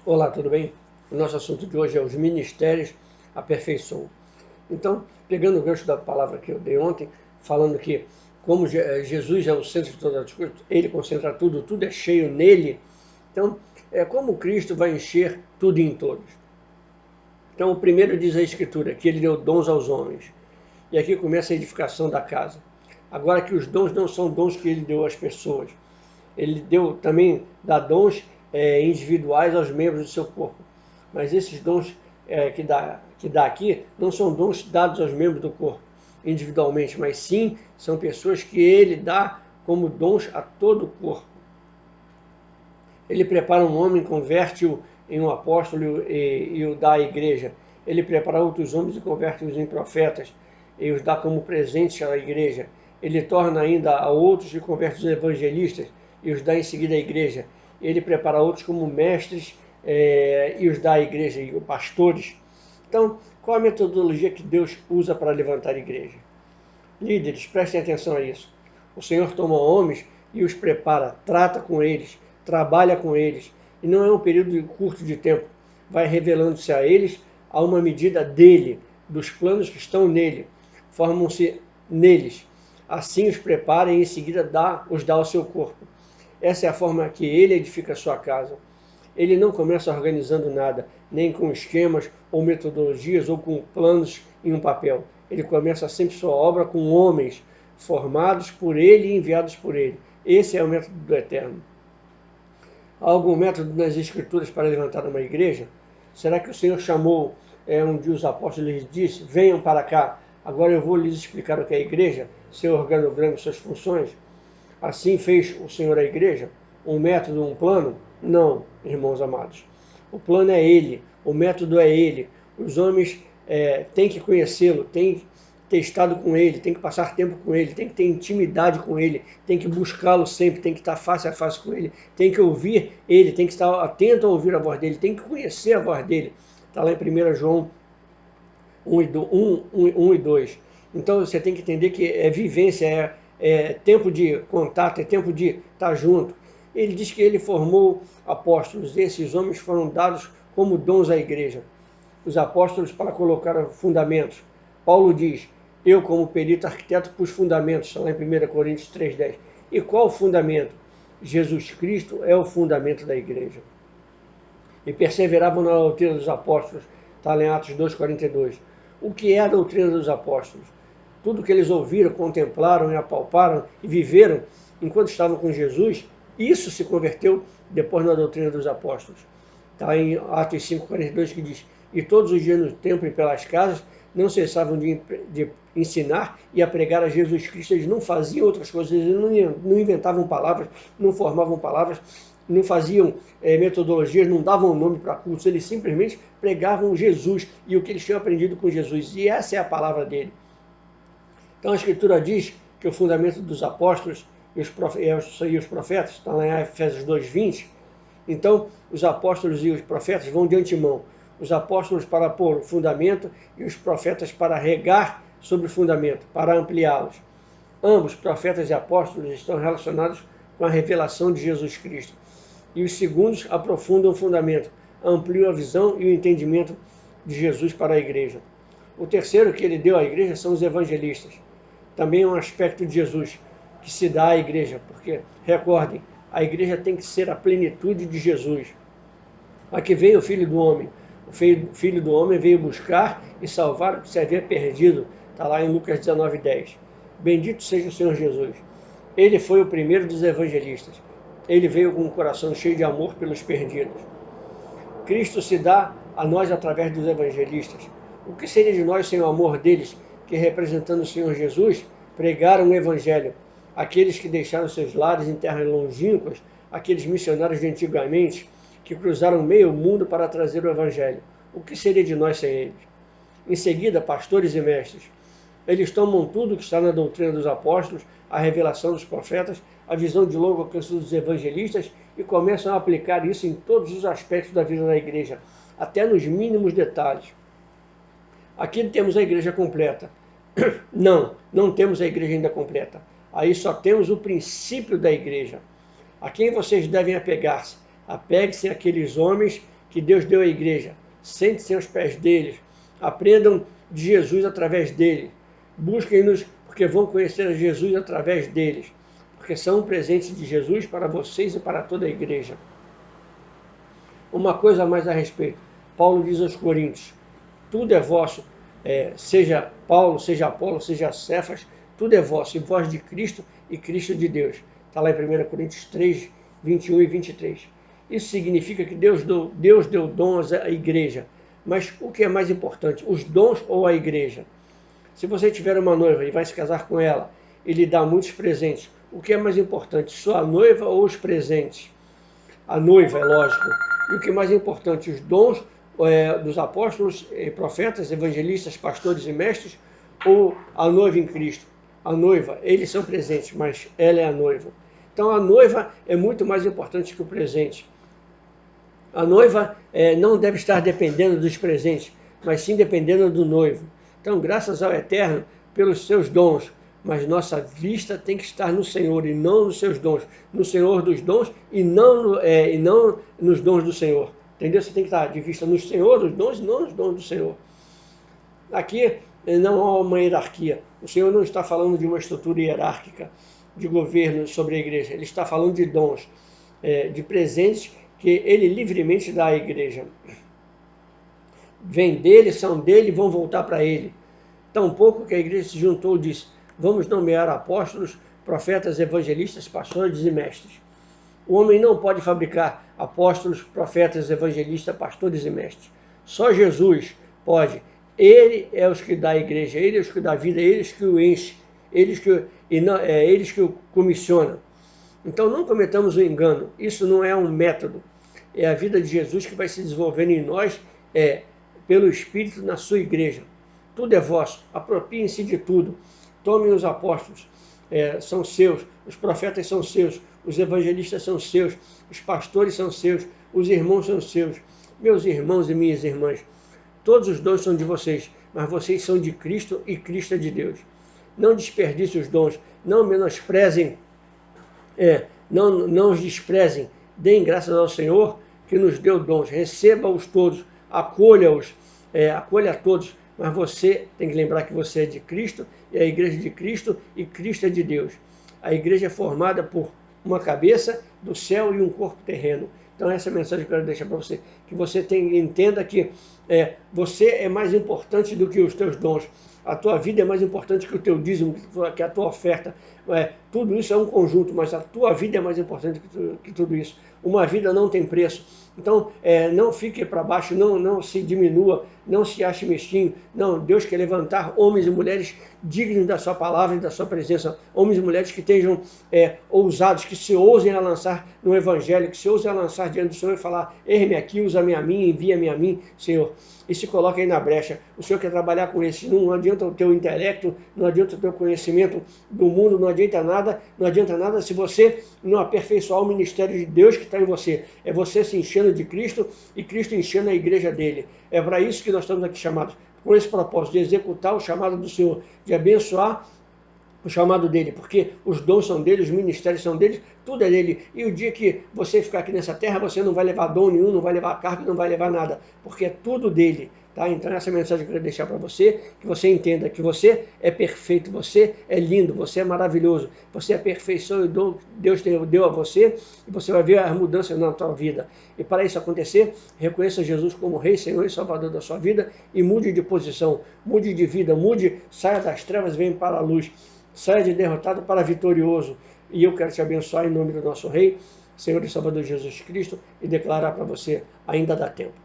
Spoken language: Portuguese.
Olá, tudo bem? O nosso assunto de hoje é os ministérios aperfeiçoam. Então, pegando o gancho da palavra que eu dei ontem, falando que como Jesus é o centro de todas as coisas, ele concentra tudo, tudo é cheio nele. Então, é como Cristo vai encher tudo em todos. Então, o primeiro diz a Escritura, que ele deu dons aos homens. E aqui começa a edificação da casa. Agora que os dons não são dons que ele deu às pessoas. Ele dá dons individuais aos membros do seu corpo. Mas esses dons que dá aqui não são dons dados aos membros do corpo individualmente, mas sim são pessoas que ele dá como dons a todo o corpo. Ele prepara um homem, converte-o em um apóstolo e o dá à igreja. Ele prepara outros homens e converte-os em profetas e os dá como presentes à igreja. Ele torna ainda a outros e converte os evangelistas e os dá em seguida à igreja. Ele prepara outros como mestres e os dá à igreja, e pastores. Então, qual a metodologia que Deus usa para levantar a igreja? Líderes, prestem atenção a isso. O Senhor toma homens e os prepara, trata com eles, trabalha com eles. E não é um período curto de tempo. Vai revelando-se a eles a uma medida dele, dos planos que estão nele. Formam-se neles. Assim os prepara e em seguida os dá ao seu corpo. Essa é a forma que ele edifica a sua casa. Ele não começa organizando nada, nem com esquemas ou metodologias ou com planos em um papel. Ele começa sempre sua obra com homens formados por ele e enviados por ele. Esse é o método do Eterno. Há algum método nas Escrituras para levantar uma igreja? Será que o Senhor chamou um dia os apóstolos e lhes disse: venham para cá, agora eu vou lhes explicar o que é a igreja, seu organograma e suas funções? Assim fez o Senhor a igreja? Um método, um plano? Não, irmãos amados. O plano é ele, o método é ele. Os homens têm que conhecê-lo, têm que ter estado com ele, têm que passar tempo com ele, têm que ter intimidade com ele, têm que buscá-lo sempre, têm que estar face a face com ele, têm que ouvir ele, têm que estar atento a ouvir a voz dele, têm que conhecer a voz dele. Está lá em 1 João 1 e 2. Então você tem que entender que é vivência, é tempo de contato, é tempo de estar junto. Ele diz que ele formou apóstolos. Esses homens foram dados como dons à igreja. Os apóstolos para colocar fundamentos. Paulo diz: eu como perito arquiteto pus fundamentos, está lá em 1 Coríntios 3,10. E qual o fundamento? Jesus Cristo é o fundamento da igreja. E perseveravam na doutrina dos apóstolos, está lá em Atos 2,42. O que é a doutrina dos apóstolos? Tudo que eles ouviram, contemplaram e apalparam e viveram enquanto estavam com Jesus, isso se converteu depois na doutrina dos apóstolos. Está em Atos 5,42 que diz: e todos os dias no templo e pelas casas não cessavam de ensinar e a pregar a Jesus Cristo. Eles não faziam outras coisas, eles não inventavam palavras, não formavam palavras, não faziam metodologias, não davam nome para cultos, eles simplesmente pregavam Jesus e o que eles tinham aprendido com Jesus, e essa é a palavra dele. Então a Escritura diz que o fundamento dos apóstolos e os profetas, está lá em Efésios 2,20, então os apóstolos e os profetas vão de antemão, os apóstolos para pôr o fundamento e os profetas para regar sobre o fundamento, para ampliá-los. Ambos, profetas e apóstolos, estão relacionados com a revelação de Jesus Cristo. E os segundos aprofundam o fundamento, ampliam a visão e o entendimento de Jesus para a igreja. O terceiro que ele deu à igreja são os evangelistas. Também é um aspecto de Jesus que se dá à igreja, porque, recordem, a igreja tem que ser a plenitude de Jesus. Aqui veio o Filho do Homem. O Filho do Homem veio buscar e salvar o que se havia perdido. Está lá em Lucas 19,10. Bendito seja o Senhor Jesus. Ele foi o primeiro dos evangelistas. Ele veio com um coração cheio de amor pelos perdidos. Cristo se dá a nós através dos evangelistas. O que seria de nós sem o amor deles, que representando o Senhor Jesus, pregaram o evangelho? Aqueles que deixaram seus lares em terras longínquas, aqueles missionários de antigamente, que cruzaram meio mundo para trazer o evangelho. O que seria de nós sem eles? Em seguida, pastores e mestres. Eles tomam tudo que está na doutrina dos apóstolos, a revelação dos profetas, a visão de longo alcance dos evangelistas e começam a aplicar isso em todos os aspectos da vida da igreja, até nos mínimos detalhes. Aqui temos a igreja completa. Não temos a igreja ainda completa. Aí só temos o princípio da igreja. A quem vocês devem apegar-se? Apegue-se àqueles homens que Deus deu à igreja. Sente-se aos pés deles. Aprendam de Jesus através dele. Busquem-nos, porque vão conhecer a Jesus através deles. Porque são um presente de Jesus para vocês e para toda a igreja. Uma coisa a mais a respeito. Paulo diz aos Coríntios, tudo é vosso, seja Paulo, seja Apolo, seja Cefas, tudo é vosso, e vós de Cristo e Cristo de Deus. Está lá em 1 Coríntios 3, 21 e 23. Isso significa que Deus deu dons à igreja. Mas o que é mais importante, os dons ou a igreja? Se você tiver uma noiva e vai se casar com ela, e lhe dá muitos presentes, o que é mais importante, sua noiva ou os presentes? A noiva, é lógico. E o que é mais importante, os dons dos apóstolos, profetas, evangelistas, pastores e mestres, ou a noiva em Cristo? A noiva, eles são presentes, mas ela é a noiva. Então a noiva é muito mais importante que o presente. A noiva não deve estar dependendo dos presentes, mas sim dependendo do noivo. Então, graças ao Eterno pelos seus dons, mas nossa vista tem que estar no Senhor e não nos seus dons. No Senhor dos dons e não nos dons do Senhor. Entendeu? Você tem que estar de vista no Senhor dos dons e não nos dons do Senhor. Aqui não há uma hierarquia. O Senhor não está falando de uma estrutura hierárquica de governo sobre a igreja. Ele está falando de dons, de presentes que ele livremente dá à igreja. Vêm dele, são dele, vão voltar para ele. Tampouco que a igreja se juntou e disse, vamos nomear apóstolos, profetas, evangelistas, pastores e mestres. O homem não pode fabricar apóstolos, profetas, evangelistas, pastores e mestres. Só Jesus pode. Ele é os que dá a igreja, ele é os que dá a vida, eles que o enche, eles que o comissionam. Então não cometamos o engano, isso não é um método. É a vida de Jesus que vai se desenvolvendo em nós, pelo Espírito na sua igreja. Tudo é vosso, apropiem-se de tudo. Tomem os apóstolos, são seus, os profetas são seus, os evangelistas são seus, os pastores são seus, os irmãos são seus. Meus irmãos e minhas irmãs, todos os dons são de vocês, mas vocês são de Cristo e Cristo é de Deus. Não desperdicem os dons, não menosprezem, não os desprezem. Deem graças ao Senhor que nos deu dons. Receba-os todos, acolha-os, acolha a todos. Mas você tem que lembrar que você é de Cristo, e a igreja de Cristo, e Cristo é de Deus. A igreja é formada por uma cabeça do céu e um corpo terreno. Então essa é a mensagem que eu quero deixar para você. Que você entenda que você é mais importante do que os teus dons. A tua vida é mais importante que o teu dízimo, que a tua oferta. Tudo isso é um conjunto, mas a tua vida é mais importante que tudo isso. Uma vida não tem preço. Então, não fique para baixo, não se diminua, não se ache mesquinho. Não, Deus quer levantar homens e mulheres dignos da sua palavra e da sua presença. Homens e mulheres que estejam ousados, que se ousem a lançar no Evangelho, que se ousem a lançar diante do Senhor e falar, eis-me aqui, usa-me a mim, envia-me a mim, Senhor. E se coloque aí na brecha. O Senhor quer trabalhar com esse. Não adianta o teu intelecto, não adianta o teu conhecimento do mundo, não adianta nada se você não aperfeiçoar o ministério de Deus que está em você. É você se enchendo de Cristo e Cristo enchendo a igreja dele. É para isso que nós estamos aqui chamados, com esse propósito de executar o chamado do Senhor, de abençoar o chamado dele, porque os dons são dele, os ministérios são dele, tudo é dele. E o dia que você ficar aqui nessa terra, você não vai levar dom nenhum, não vai levar cargo, não vai levar nada, porque é tudo dele. Tá? Então essa mensagem que eu quero deixar para você, que você entenda que você é perfeito, você é lindo, você é maravilhoso, você é a perfeição e Deus deu a você, e você vai ver as mudanças na tua vida. E para isso acontecer, reconheça Jesus como Rei, Senhor e Salvador da sua vida e mude de posição, mude de vida, saia das trevas e venha para a luz, saia de derrotado para vitorioso. E eu quero te abençoar em nome do nosso Rei, Senhor e Salvador Jesus Cristo, e declarar para você, ainda dá tempo.